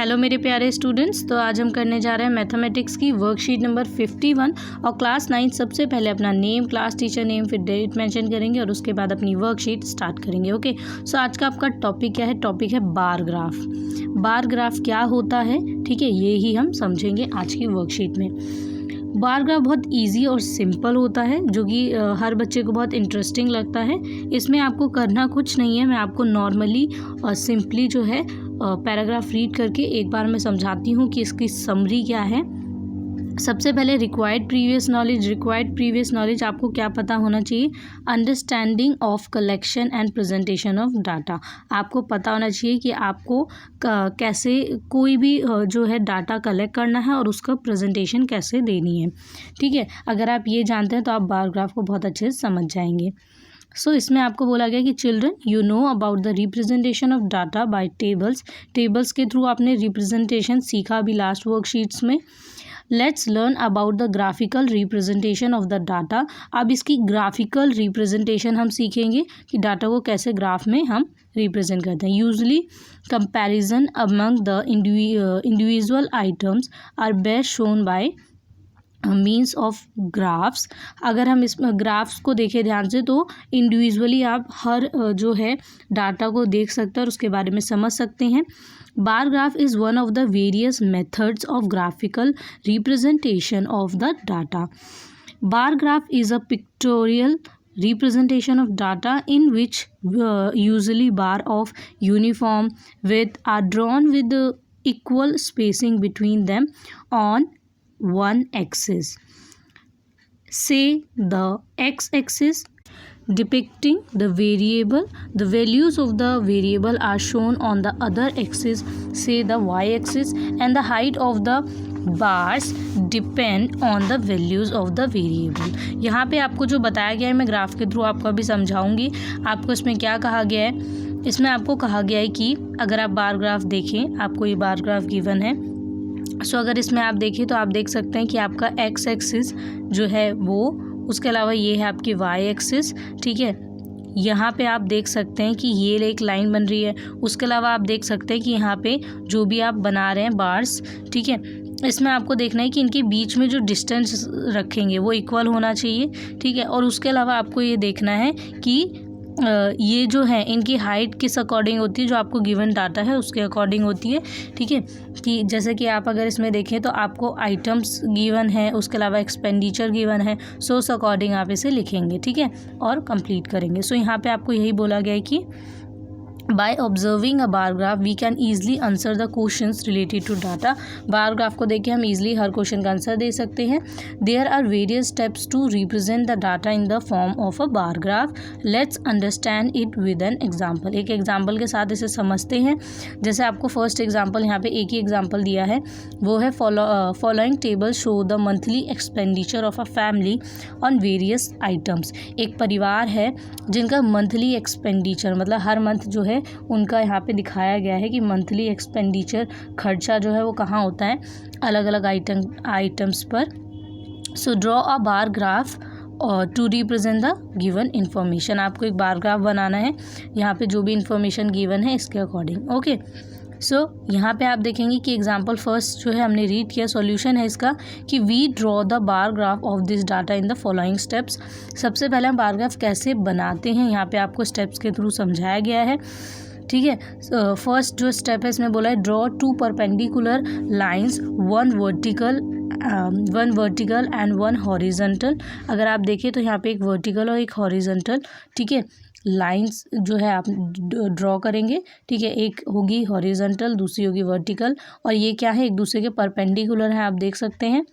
Hello मेरे प्यारे students. तो आज हम करने जा रहे हैं मैथमेटिक्स की वर्कशीट नंबर 51 और क्लास 9। सबसे पहले अपना नेम, क्लास टीचर नेम, फिर डेट मेंशन करेंगे और उसके बाद अपनी वर्कशीट स्टार्ट करेंगे। ओके, सो आज का आपका टॉपिक क्या है? टॉपिक है बार ग्राफ। बार ग्राफ क्या होता है, ठीक है, ये ही हम समझेंगे आज की वर्कशीट में। बार ग्राफ बहुत इजी और सिंपल होता है, जो कि हर बच्चे को बहुत इंटरेस्टिंग लगता है। इसमें आपको करना कुछ नहीं है, मैं आपको नॉर्मली और सिंपली जो है पैराग्राफ रीड करके एक बार मैं समझाती हूँ कि इसकी समरी क्या है। सबसे पहले रिक्वायर्ड प्रीवियस नॉलेज आपको क्या पता होना चाहिए? Understanding of collection and presentation of data. आपको पता होना चाहिए कि आपको कैसे कोई भी जो है डाटा कलेक्ट करना है और उसका प्रेजेंटेशन कैसे देनी है, ठीक है। अगर आप ये जानते हैं तो आप बार ग्राफ को बहुत अच्छे से समझ जाएंगे। इसमें आपको बोला गया कि children you know about the representation of data by tables के थ्रू आपने रिप्रेजेंटेशन सीखा अभी लास्ट वर्कशीट्स में। Let's learn about the graphical representation of the data. अब इसकी ग्राफिकल रिप्रेजेंटेशन हम सीखेंगे कि डाटा को कैसे ग्राफ में हम रिप्रेजेंट करते हैं। Usually comparison among the individual items are best shown by means of graphs. अगर हम इस ग्राफ्स को देखें ध्यान से तो इंडिविजुअली आप हर जो है डाटा को देख सकते हैं और उसके बारे में समझ सकते हैं। Bar graph is one of the various methods of graphical representation of the data. Bar graph is a pictorial representation of data in which usually bar of uniform width are drawn with the equal spacing between them on one axis. Say the x-axis depicting the values of the variable are shown on the other axis, say the y-axis, and the height of the bars depend on the values of the variable. यहाँ पे आपको जो बताया गया है मैं graph के through आपको अभी समझाऊंगी। आपको इसमें क्या कहा गया है? इसमें आपको कहा गया है कि अगर आप बार ग्राफ देखें, आपको ये बार ग्राफ गिवन है। अगर इसमें आप देखें तो आप देख सकते हैं कि आपका एक्स एक्सिस जो है वो, उसके अलावा ये है आपकी वाई एक्सिस, ठीक है। यहाँ पे आप देख सकते हैं कि ये एक लाइन बन रही है। उसके अलावा आप देख सकते हैं कि यहाँ पे जो भी आप बना रहे हैं बार्स, ठीक है, इसमें आपको देखना है कि इनके बीच में जो डिस्टेंस रखेंगे वो इक्वल होना चाहिए, ठीक है। और उसके अलावा आपको ये देखना है कि ये जो है इनकी हाइट किस अकॉर्डिंग होती है, जो आपको गिवन डाटा है उसके अकॉर्डिंग होती है, ठीक है। कि जैसे कि आप अगर इसमें देखें तो आपको आइटम्स गिवन है, उसके अलावा एक्सपेंडिचर गिवन है, उस अकॉर्डिंग आप इसे लिखेंगे, ठीक है, और कंप्लीट करेंगे। यहाँ पे आपको यही बोला गया है कि By observing a bar graph, we can easily answer the questions related to data. Bar graph को देख के हम easily हर क्वेश्चन का आंसर दे सकते हैं। There are various steps to represent the data in the form of a bar graph. Let's understand it with an example. एक example के साथ इसे समझते हैं। जैसे आपको फर्स्ट एग्जाम्पल, यहाँ पे एक ही एग्जाम्पल दिया है, वो है following table show the monthly expenditure of a family on various items. एक परिवार है जिनका मंथली एक्सपेंडिचर मतलब हर मंथ जो है उनका यहाँ पे दिखाया गया है कि मंथली एक्सपेंडिचर खर्चा जो है वो कहाँ होता है, अलग अलग आइटम्स पर। Draw a bar graph to represent the given information. आपको एक बार ग्राफ बनाना है यहाँ पे जो भी इन्फॉर्मेशन गिवन है इसके अकॉर्डिंग। ओके, यहाँ पे आप देखेंगे कि एग्जाम्पल फर्स्ट जो है हमने रीड किया, सॉल्यूशन है इसका कि we draw the bar graph of this data in the following steps. सबसे पहले हम बार ग्राफ कैसे बनाते हैं यहाँ पे आपको स्टेप्स के थ्रू समझाया गया है, ठीक है। फर्स्ट जो स्टेप है इसमें बोला है draw 2 perpendicular lines, one vertical and one horizontal. अगर आप देखें तो यहाँ पे एक वर्टिकल और एक हॉरिजॉन्टल, ठीक है, लाइंस जो है आप ड्रॉ करेंगे, ठीक है। एक होगी हॉरिजॉन्टल, दूसरी होगी वर्टिकल, और ये क्या है, एक दूसरे के परपेंडिकुलर हैं, आप देख सकते हैं।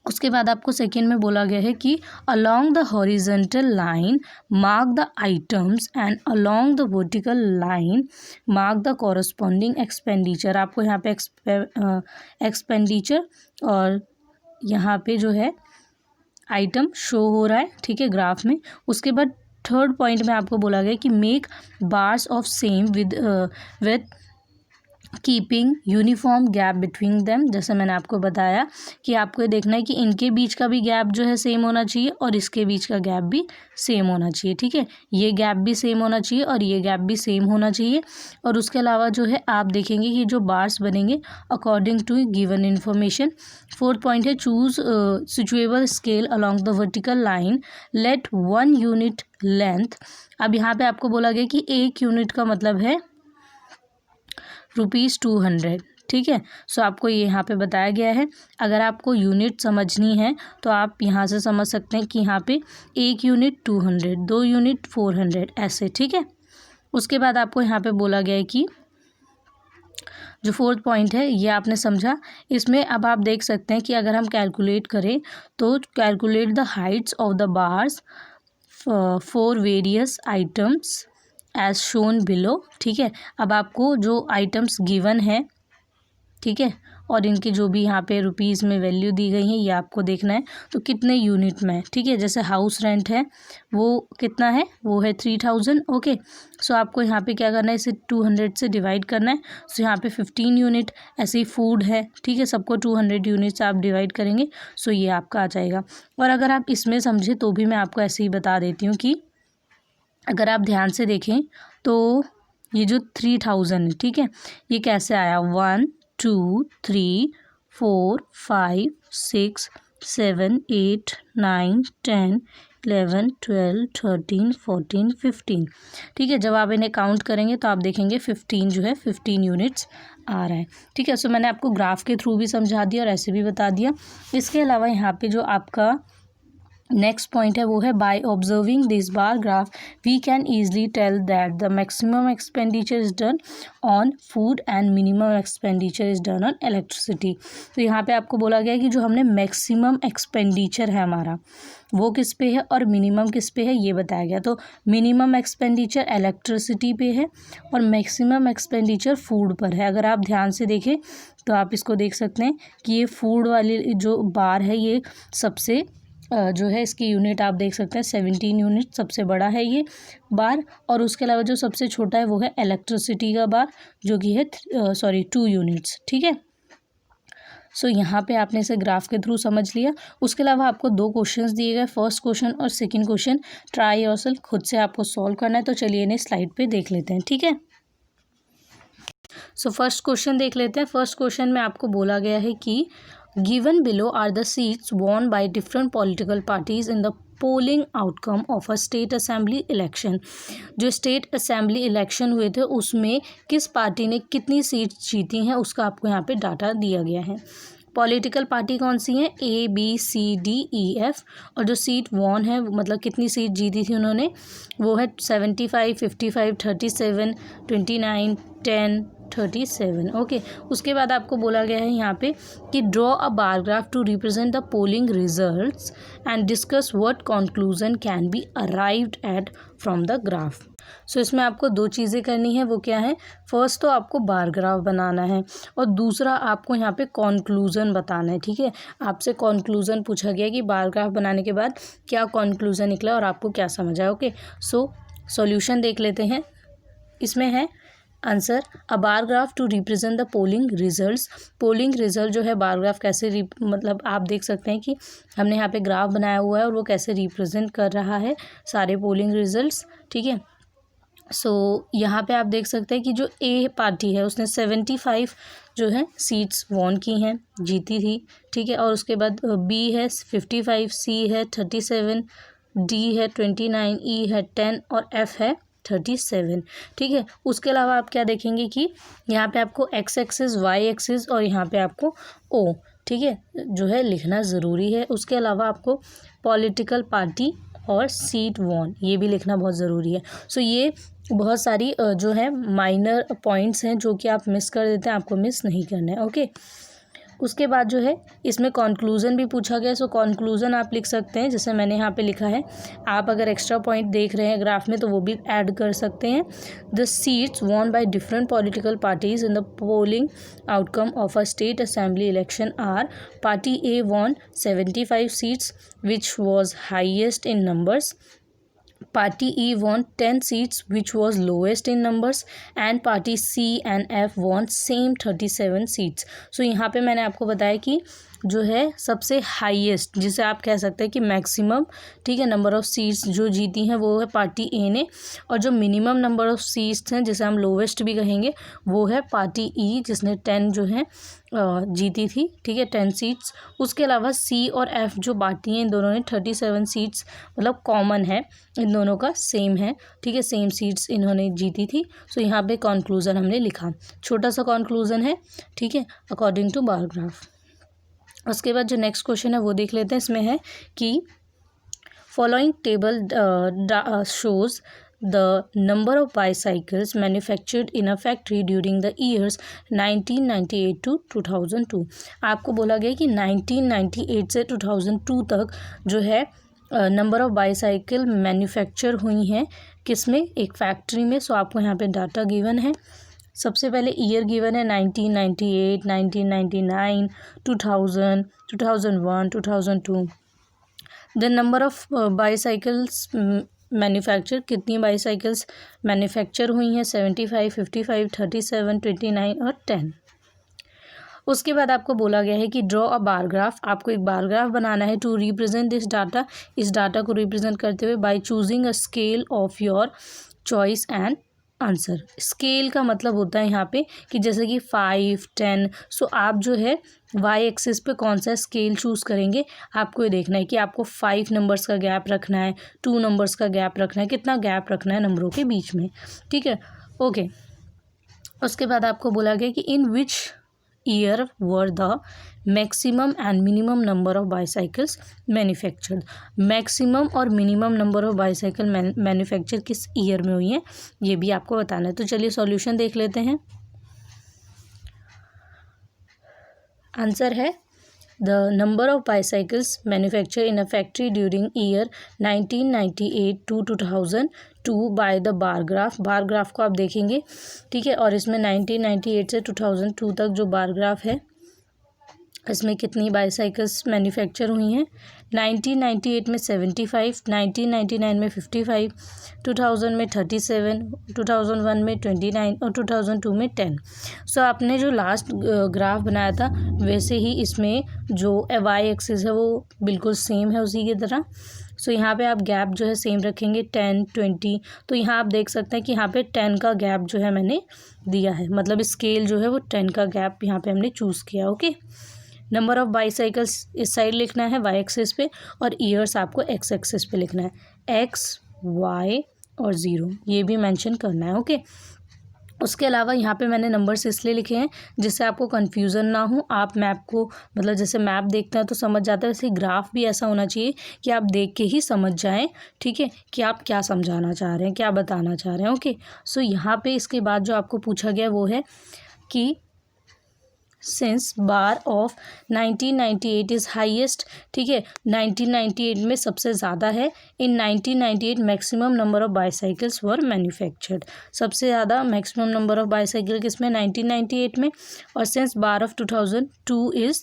उसके बाद आपको सेकेंड में बोला गया है कि along the horizontal line mark the items and along the vertical line mark the corresponding expenditure. आपको यहाँ पे एक्सपेंडिचर और यहाँ पे जो है आइटम शो हो रहा है, ठीक है, ग्राफ में। उसके बाद थर्ड पॉइंट में आपको बोला गया कि make bars of same with keeping uniform gap between them, जैसे मैंने आपको बताया कि आपको ये देखना है कि इनके बीच का भी गैप जो है सेम होना चाहिए और इसके बीच का गैप भी सेम होना चाहिए, ठीक है। ये गैप भी सेम होना चाहिए और ये गैप भी सेम होना चाहिए। और उसके अलावा जो है आप देखेंगे कि जो बार्स बनेंगे according to given information. Fourth point है choose suitable scale along the vertical line, let 1 unit length. अब यहाँ पे आपको बोला गया कि 1 यूनिट का मतलब है ₹200, ठीक है। सो आपको ये यहाँ पे बताया गया है। अगर आपको यूनिट समझनी है तो आप यहाँ से समझ सकते हैं कि यहाँ पे 1 यूनिट 200, 2 यूनिट 400 ऐसे, ठीक है। उसके बाद आपको यहाँ पे बोला गया है कि जो फोर्थ पॉइंट है ये आपने समझा। इसमें अब आप देख सकते हैं कि अगर हम कैलकुलेट करें तो calculate the heights of the bars for various items as shown below, ठीक है। अब आपको जो आइटम्स गिवन है, ठीक है, और इनकी जो भी यहाँ पे रुपीज़ में वैल्यू दी गई है ये आपको देखना है तो कितने यूनिट में है, ठीक है। जैसे हाउस रेंट है वो कितना है, वो है 3000, ओके। सो आपको यहाँ पे क्या करना है, इसे 200 से डिवाइड करना है। सो यहाँ पे 15 यूनिट। ऐसे ही फूड है, ठीक है, सबको 200 यूनिट से आप डिवाइड करेंगे, सो ये आपका आ जाएगा। और अगर आप इसमें समझे तो भी मैं आपको ऐसे ही बता देती हूँ कि अगर आप ध्यान से देखें तो ये जो 3000 है, ठीक है, ये कैसे आया, 1 2 3 4 5 6 7 8 9 10 11 12 13 14 15, ठीक है। जब आप इन्हें काउंट करेंगे तो आप देखेंगे 15 जो है 15 यूनिट्स आ रहा है, ठीक है। सो मैंने आपको ग्राफ के थ्रू भी समझा दिया और ऐसे भी बता दिया। इसके अलावा यहाँ पे जो आपका नेक्स्ट पॉइंट है वो है by observing this bar graph we can easily tell that the maximum expenditure is done on food and minimum expenditure is done on electricity. तो यहाँ पे आपको बोला गया है कि जो हमने मैक्सिमम एक्सपेंडिचर है हमारा वो किस पे है और मिनिमम किस पे है ये बताया गया। तो मिनिमम एक्सपेंडिचर इलेक्ट्रिसिटी पे है और मैक्सिमम एक्सपेंडिचर फूड पर है। अगर आप ध्यान से देखें तो आप इसको देख सकते हैं कि ये फूड वाली जो बार है ये सबसे जो है इसकी यूनिट आप देख सकते हैं 17 यूनिट, सबसे बड़ा है ये बार। और उसके अलावा जो सबसे छोटा है वो है इलेक्ट्रिसिटी का बार जो कि है 2 यूनिट्स, ठीक है। सो यहाँ पे आपने इसे ग्राफ के थ्रू समझ लिया। उसके अलावा आपको 2 क्वेश्चंस दिए गए, फर्स्ट क्वेश्चन और सेकंड क्वेश्चन। ट्राई योरसेल्फ, खुद से आपको सॉल्व करना है। तो चलिए इन्हें स्लाइड पे देख लेते हैं, ठीक है। सो फर्स्ट क्वेश्चन देख लेते हैं। फर्स्ट क्वेश्चन में आपको बोला गया है कि given below are the seats won by different political parties in the polling outcome of a state assembly election। जो स्टेट असेंबली इलेक्शन हुए थे उसमें किस पार्टी ने कितनी सीट जीती हैं उसका आपको यहाँ पे डाटा दिया गया है। पॉलिटिकल पार्टी कौन सी है, ABCDEF। और जो सीट वॉन है मतलब कितनी सीट जीती थी उन्होंने वो है 75 55 37 29 10 37, ओके। उसके बाद आपको बोला गया है यहाँ पे कि draw a bar graph to represent the polling results and discuss what conclusion can be arrived at from the graph. So इसमें आपको 2 चीज़ें करनी है। वो क्या है, फर्स्ट तो आपको बार ग्राफ बनाना है और दूसरा आपको यहाँ पे कंक्लूजन बताना है, ठीक है। आपसे कंक्लूजन पूछा गया कि बार ग्राफ बनाने के बाद क्या कंक्लूजन निकला और आपको क्या समझ आया, ओके। सो सॉल्यूशन देख लेते हैं। इसमें है answer, a bar graph to represent the polling results. Polling result जो है बार ग्राफ कैसे मतलब आप देख सकते हैं कि हमने यहाँ पे ग्राफ बनाया हुआ है और वो कैसे रिप्रेजेंट कर रहा है सारे पोलिंग रिजल्ट्स, ठीक है। सो यहाँ पे आप देख सकते हैं कि जो ए पार्टी है उसने 75 जो है सीट्स वॉन की हैं, जीती थी, ठीक है। और उसके बाद बी है 55, सी है 37, डी है 29, ई है 10 और एफ है 37, ठीक है। उसके अलावा आप क्या देखेंगे कि यहाँ पे आपको एक्स एक्सिस, वाई एक्सिस और यहाँ पे आपको ओ, ठीक है, जो है लिखना ज़रूरी है। उसके अलावा आपको पॉलिटिकल पार्टी और सीट वॉन ये भी लिखना बहुत ज़रूरी है। सो ये बहुत सारी जो है माइनर पॉइंट्स हैं जो कि आप मिस कर देते हैं, आपको मिस नहीं करना है, ओके। उसके बाद जो है इसमें कंक्लूजन भी पूछा गया। सो कंक्लूजन आप लिख सकते हैं जैसे मैंने यहाँ पे लिखा है। आप अगर एक्स्ट्रा पॉइंट देख रहे हैं ग्राफ में तो वो भी ऐड कर सकते हैं। The seats won by different political parties in the polling outcome of a state assembly election are, party A won 75 seats which was highest in numbers, Party E won 10 seats, which was lowest in numbers, and Party C and F won same 37 seats. So यहाँ पे मैंने आपको बताया कि जो है सबसे highest, जिसे आप कह सकते हैं कि मैक्सिमम, ठीक है, नंबर ऑफ़ सीट्स जो जीती हैं वो है पार्टी ए ने, और जो मिनिमम नंबर ऑफ़ सीट्स हैं जिसे हम लोवेस्ट भी कहेंगे वो है पार्टी ई, जिसने 10 जो है जीती थी, ठीक है, 10 सीट्स। उसके अलावा सी और एफ़ जो पार्टी हैं इन दोनों ने 37 सीट्स, मतलब कॉमन है, इन दोनों का सेम है, ठीक है, सेम सीट्स इन्होंने जीती थी। सो यहाँ पे कॉन्क्लूज़न हमने लिखा, छोटा सा कॉन्क्लूज़न है, ठीक है, अकॉर्डिंग टू बार ग्राफ। उसके बाद जो नेक्स्ट क्वेश्चन है वो देख लेते हैं। इसमें है कि following table shows the number of bicycles manufactured in a factory during the years 1998 to 2002। आपको बोला गया कि 1998 से 2002 तक जो है नंबर ऑफ़ बाईसाइकिल मैन्युफैक्चर हुई हैं किसमें, एक फैक्ट्री में। सो आपको यहाँ पे डाटा गिवन है। सबसे पहले ईयर गिवन है 1998, 1999, 2000, 2001, 2002। The number of bicycles manufacture, कितनी बाईसाइकिल्स मैन्युफैक्चर हुई हैं, 75, 55, 37, 29 और 10। उसके बाद आपको बोला गया है कि ड्रॉ अ बार ग्राफ, आपको एक बार ग्राफ बनाना है टू रिप्रेजेंट दिस डाटा, इस डाटा को रिप्रेजेंट करते हुए by choosing a scale of your choice and answer. Scale का मतलब होता है यहाँ पे कि जैसे कि 5, 10। सो आप जो है वाई एक्सिस पे कौन सा स्केल चूज़ करेंगे, आपको ये देखना है कि आपको 5 नंबर्स का गैप रखना है, 2 नंबर्स का गैप रखना है, कितना गैप रखना है नंबरों के बीच में, ठीक है, ओके। उसके बाद आपको बोला गया कि in which year were the maximum and minimum number of bicycles manufactured. Maximum और minimum number of bicycle manufacture किस ईयर में हुई है ये भी आपको बताना है। तो चलिए सॉल्यूशन देख लेते हैं। आंसर है the number of bicycles manufacture in a factory during year 1998 to 2002 by the bar graph. Bar graph को आप देखेंगे, ठीक है, और इसमें 1998 से 2002 तक जो बार ग्राफ है इसमें कितनी बाईसाइकिल्स मैन्युफैक्चर हुई हैं। 1998 में 75, 1999 में 55, 2000 में 37, 2001 में 29 और 2002 में 10। सो आपने जो लास्ट ग्राफ बनाया था वैसे ही इसमें जो वाई एक्सिस है वो बिल्कुल सेम है उसी की तरह। सो यहाँ पे आप गैप जो है सेम रखेंगे 10, 20। तो यहाँ आप देख सकते हैं कि यहाँ पे 10 का गैप जो है मैंने दिया है, मतलब स्केल जो है वो 10 का गैप यहाँ पे हमने चूज़ किया, ओके। नंबर ऑफ़ बाईसाइकिल्स इस साइड लिखना है वाई एक्सिस पे, और ईयर्स आपको एक्स एक्सिस पे लिखना है, एक्स, वाई और 0 ये भी मेंशन करना है, ओके। उसके अलावा यहाँ पे मैंने नंबर्स इसलिए लिखे हैं जिससे आपको कन्फ्यूज़न ना हो। आप मैप को, मतलब जैसे मैप देखते हैं तो समझ जाता है, वैसे ग्राफ भी ऐसा होना चाहिए कि आप देख के ही समझ जाएं, ठीक है, कि आप क्या समझाना चाह रहे हैं, क्या बताना चाह रहे हैं, ओके। सो यहाँ पे इसके बाद जो आपको पूछा गया वो है कि since bar of 1998 is highest, ठीक है, 1998 में सबसे ज़्यादा है। इन 1998 maximum number of bicycles were manufactured, सबसे ज़्यादा मैक्सिमम नंबर ऑफ़ बाईसाइकिल किसमें, 1998 में। और since bar of 2002 is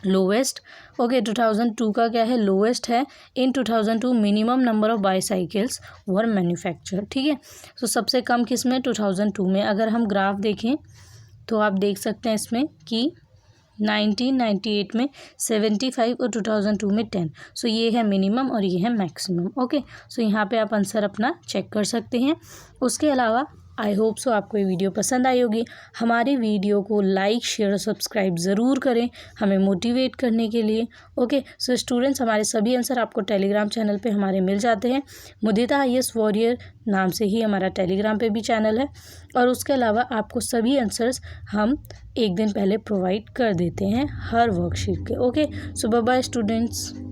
lowest, okay, 2002 का क्या है, लोवेस्ट है। इन 2002 minimum number of bicycles were manufactured, ठीक है। तो सबसे कम किस में, 2002 में। अगर हम ग्राफ देखें तो आप देख सकते हैं इसमें कि 1998 में 75 और 2002 में 10। सो ये है मिनिमम और ये है मैक्सिमम, ओके। सो यहाँ पे आप आंसर अपना चेक कर सकते हैं। उसके अलावा आई होप सो आपको ये वीडियो पसंद आई होगी। हमारी वीडियो को लाइक, शेयर और सब्सक्राइब ज़रूर करें हमें मोटिवेट करने के लिए, ओके। सो स्टूडेंट्स, हमारे सभी आंसर आपको टेलीग्राम चैनल पे हमारे मिल जाते हैं। मुदिता IAS वॉरियर नाम से ही हमारा टेलीग्राम पे भी चैनल है, और उसके अलावा आपको सभी आंसर्स हम एक दिन पहले प्रोवाइड कर देते हैं हर वर्कशीट के, ओके। सो बाय बाय स्टूडेंट्स।